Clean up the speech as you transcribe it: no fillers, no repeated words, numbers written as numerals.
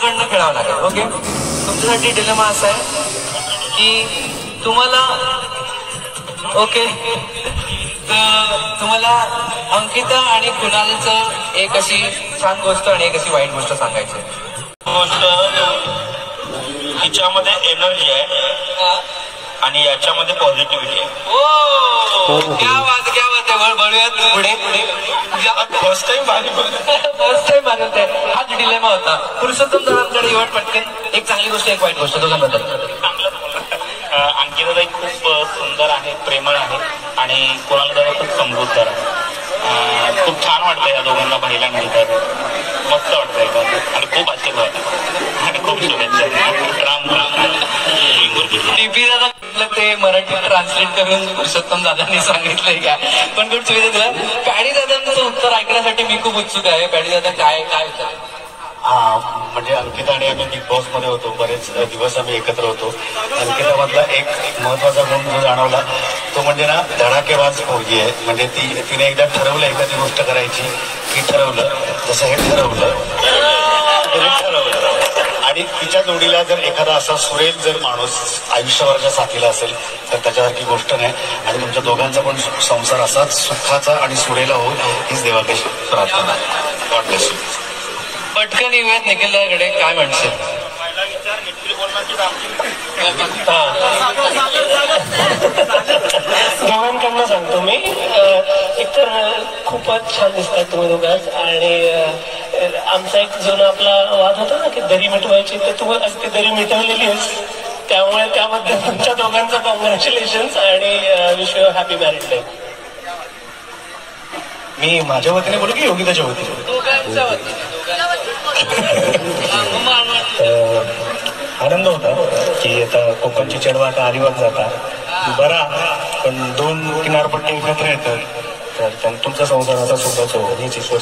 दोघांकडनं खेळावं लागेल. ओके, तुमच्यासाठी डिलेमा असा आहे की तुम्हाला ओके तुम्हाला अंकिता आणि कुणालचं एक अशी छान गोष्ट आणि एक अशी वाईट गोष्ट सांगायची. गोष्ट तिच्यामध्ये एनर्जी आहे आणि याच्यामध्ये पॉझिटिव्हिटी आहे. क्या बात आहे. बळूयात पुढे. फर्स्ट टाइम मानवते. हाच डिलेमा होता. पुरुषोत्तम दादांकडे येवट पटकन एक चांगली गोष्ट एक वाईट गोष्ट दोघांबद्दल. अंकिताताई खूप सुंदर आहे, प्रेमळ आहे आणि कुणाल दादा खूप समजूतदार आहे. खूप छान वाटतं या दोघांना पाहिल्यानंतर. मस्त वाटतंय आणि खूप आशीर्वाद आणि खूप शुभेच्छा. राम राम. टीपी दादा ते मराठी ट्रान्सलेट करून पुरुषोत्तम दादांनी सांगितलंय का? पण खूप चुकीचं तुला. पॅडी दादांचं उत्तर ऐकण्यासाठी मी खूप उत्सुक आहे. पॅडी दादा काय काय म्हणजे अंकिता आणि आम्ही बिग बॉस मध्ये होतो, बरेच दिवस आम्ही एकत्र होतो. अंकितामधला एक महत्वाचा गुण जो जाणवला तो म्हणजे ना धडाकेबाज पोरगी आहे. म्हणजे तिने एकदा ठरवलं एखादी गोष्ट करायची की ठरवलं, जसं हे ठरवलं आणि तिच्या जोडीला जर एखादा असा सुरेल जर माणूस आयुष्यभराच्या साथीला असेल तर त्याच्यासारखी गोष्ट नाही. आणि तुमच्या दोघांचा पण संसार असाच सुखाचा आणि सुरेला हो हीच देवाकडे प्रार्थना. God bless you. पटकन येऊयात निखिलकडे. काय म्हणशील? दोघांकडनं सांगतो मी. एकतर खूपच छान दिसतात तुम्ही दोघांच. आणि आमचा एक जुना आपला वाद होता ना की दरी मिटवायची, तर तू आज ती दरी मिटवलेली आहेस. त्यामुळे त्याबद्दल तुमच्या दोघांचं कॉंग्रॅच्युलेशन्स आणि wish you happy married life. मी माझ्या वतीने बोलू की योगिताच्या वतीने? दोघांच्या वतीने. आनंद होता की आता कोकणची चढवा आता अलिबाग जाता बरा, पण दोन किनारपट्टी एकत्र येतात तर तुमचा संसार असा सुखाचा हो हीच ईश्वर